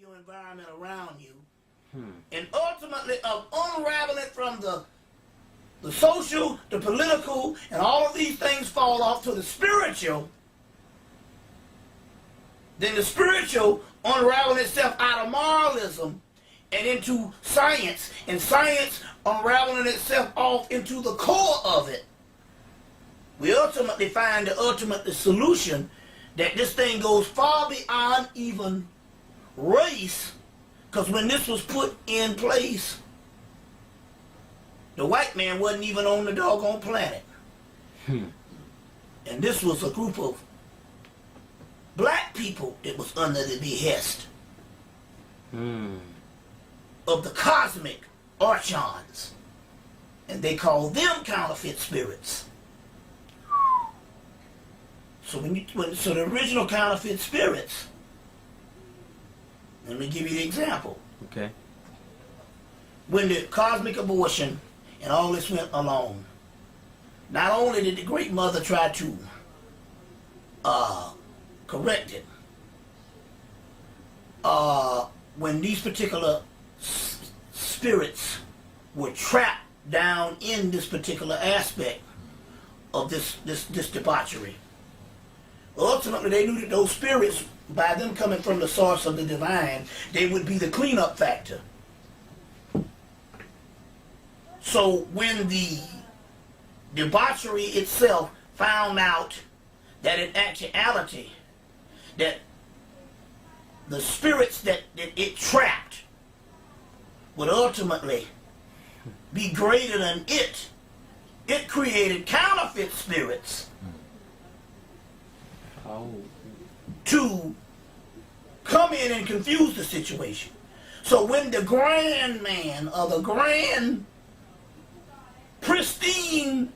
your environment around you, and ultimately of unraveling from the social, the political, and all of these things fall off to the spiritual, then the spiritual unraveling itself out of moralism and into science, and science unraveling itself off into the core of it, we ultimately find the ultimate solution that this thing goes far beyond even race, because when this was put in place, the white man wasn't even on the doggone planet. And this was a group of black people that was under the behest of the cosmic archons. And they called them counterfeit spirits. So so the original counterfeit spirits, let me give you the example. Okay. When the cosmic abortion and all this went along, not only did the Great Mother try to correct it, when these particular spirits were trapped down in this particular aspect of this debauchery, ultimately they knew that those spirits, by them coming from the source of the divine, they would be the cleanup factor. So when the debauchery itself found out that in actuality that the spirits that it trapped would ultimately be greater than it created counterfeit spirits to come in and confuse the situation. So when the grand man or the grand pristine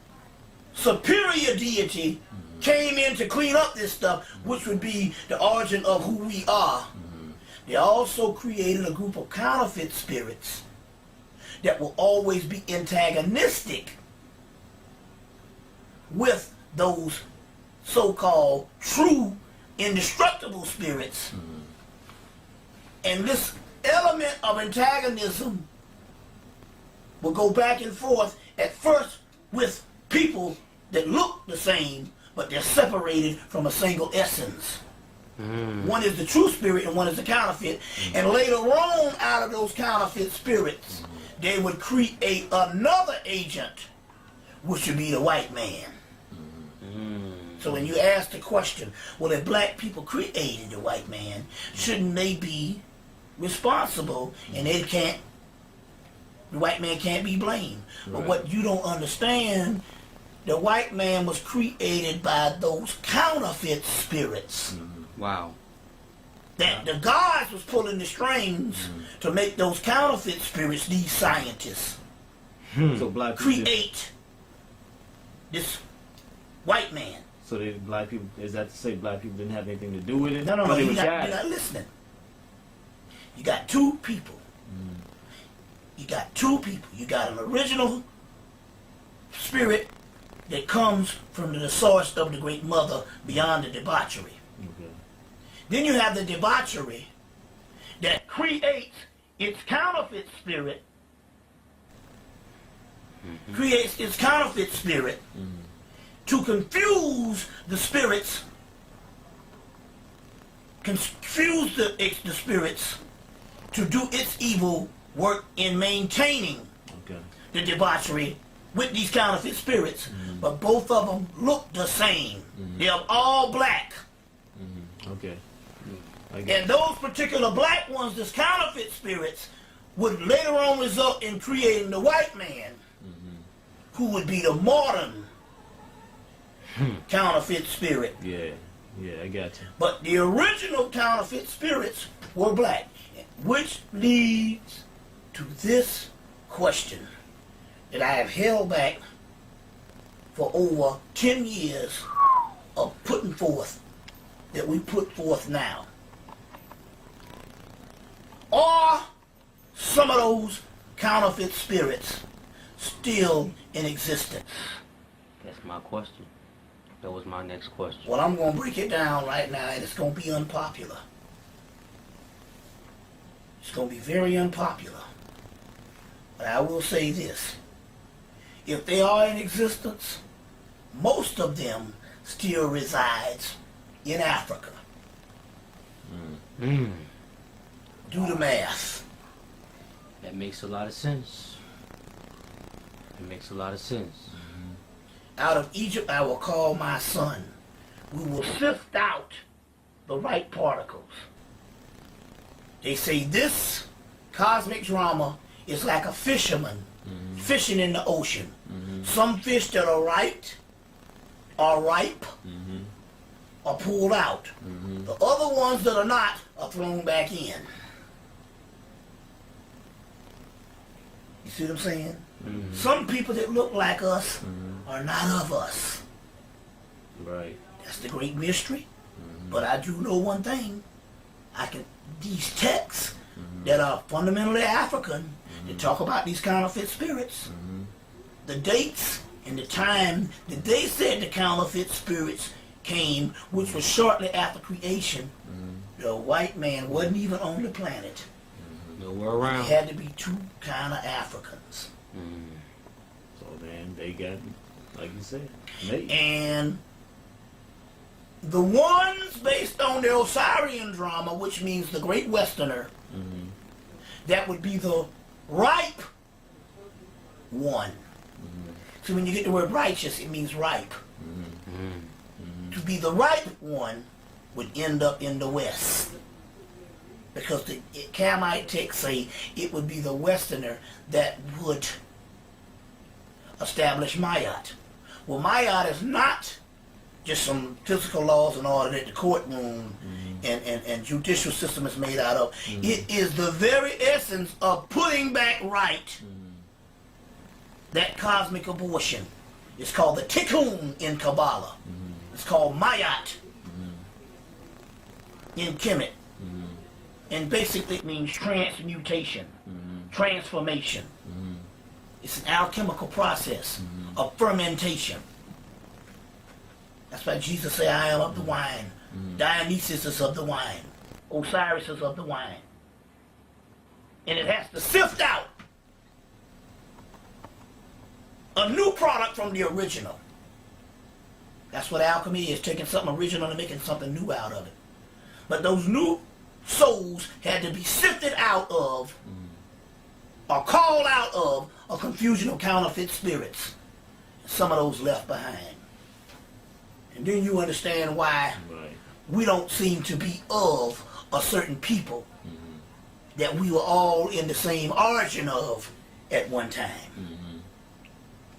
superior deity came in to clean up this stuff, which would be the origin of who we are, they also created a group of counterfeit spirits that will always be antagonistic with those so-called true indestructible spirits. And this element of antagonism will go back and forth at first with people that look the same, but they're separated from a single essence. One is the true spirit and one is the counterfeit. And later on, out of those counterfeit spirits, they would create another agent, which would be the white man. So when you ask the question, well, if black people created the white man, shouldn't they be responsible? And the white man can't be blamed. Right. But what you don't understand, the white man was created by those counterfeit spirits. Wow. That the gods was pulling the strings to make those counterfeit spirits, these scientists, So black people create this white man. So black people, is that to say black people didn't have anything to do with it? No, you're not listening. You got two people. You got two people. You got an original spirit that comes from the source of the Great Mother beyond the debauchery. Okay. Then you have the debauchery that creates its counterfeit spirit, to confuse the spirits, the spirits to do its evil work in maintaining the debauchery with these counterfeit spirits. But both of them look the same. They're all black. Okay. And those particular black ones, these counterfeit spirits, would later on result in creating the white man, who would be the modern counterfeit spirit. Yeah, I got you. But the original counterfeit spirits were black, which leads to this question that I have held back for over 10 years of putting forth, that we put forth now. Are some of those counterfeit spirits still in existence? That's my question. That was my next question. Well, I'm going to break it down right now, and it's going to be unpopular. It's going to be very unpopular. But I will say this. If they are in existence, most of them still resides in Africa. Do the math. That makes a lot of sense. It makes a lot of sense. Out of Egypt I will call my son. We will sift out the right particles. They say this cosmic drama is like a fisherman fishing in the ocean. Some fish that are ripe are pulled out. The other ones that are not are thrown back in. You see what I'm saying? Some people that look like us are not of us. Right. That's the great mystery. But I do know one thing. These texts that are fundamentally African, that talk about these counterfeit spirits, the dates and the time that they said the counterfeit spirits came, which was shortly after creation, the white man wasn't even on the planet. Nowhere around. It had to be two kind of Africans. So then they got, like you said, made. And the ones based on the Osirian drama, which means the Great Westerner, that would be the ripe one. So when you get the word righteous, it means ripe. To be the ripe one would end up in the West. Because the Camite texts say it would be the Westerner that would establish Mayat. Well, Mayat is not just some physical laws and order that the courtroom and judicial system is made out of. It is the very essence of putting back right that cosmic abortion. It's called the tikkun in Kabbalah. It's called Mayat in Kemet. And basically it means transmutation, transformation. It's an alchemical process of fermentation. That's why Jesus said, I am of the wine. Dionysus is of the wine. Osiris is of the wine. And it has to sift out a new product from the original. That's what alchemy is, taking something original and making something new out of it. But those new souls had to be sifted out of or called out of a confusion of counterfeit spirits. Some of those left behind. And then you understand why we don't seem to be of a certain people that we were all in the same origin of at one time.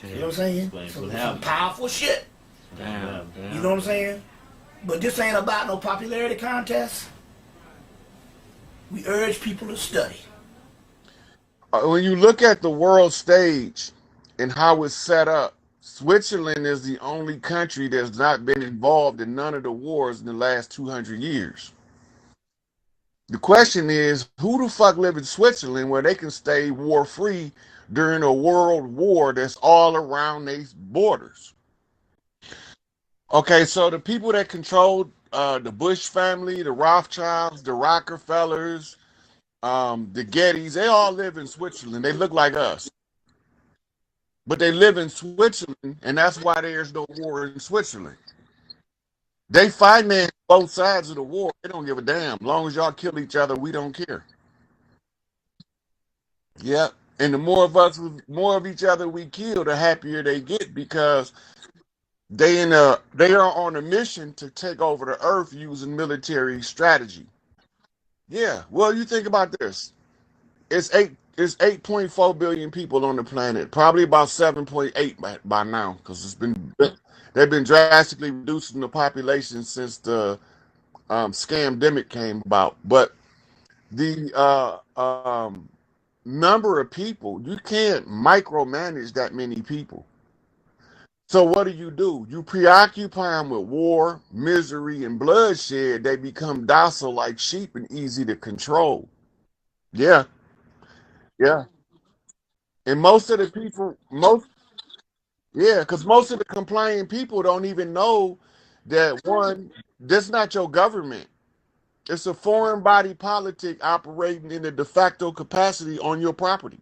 You know what I'm saying? So some powerful shit. Damn. You know what I'm saying? But this ain't about no popularity contest. We urge people to study. When you look at the world stage and how it's set up, Switzerland is the only country that's not been involved in none of the wars in the last 200 years. The question is, who the fuck live in Switzerland where they can stay war-free during a world war that's all around their borders? Okay, so the people that controlled the Bush family, the Rothschilds, the Rockefellers, the Gettys, they all live in Switzerland. They look like us. But they live in Switzerland, and that's why there's no war in Switzerland. They finance both sides of the war. They don't give a damn. As long as y'all kill each other, we don't care. Yeah. And the more of each other we kill, the happier they get, because they are on a mission to take over the earth using military strategy. Yeah. Well, you think about this. It's 8.4 billion people on the planet. Probably about 7.8 by now, because they've been drastically reducing the population since the scamdemic came about. But the number of people, you can't micromanage that many people. So what do? You preoccupy them with war, misery, and bloodshed. They become docile like sheep and easy to control. Yeah, yeah. And most of the people, yeah, because most of the complaining people don't even know that, one, that's not your government. It's a foreign body politic operating in a de facto capacity on your property.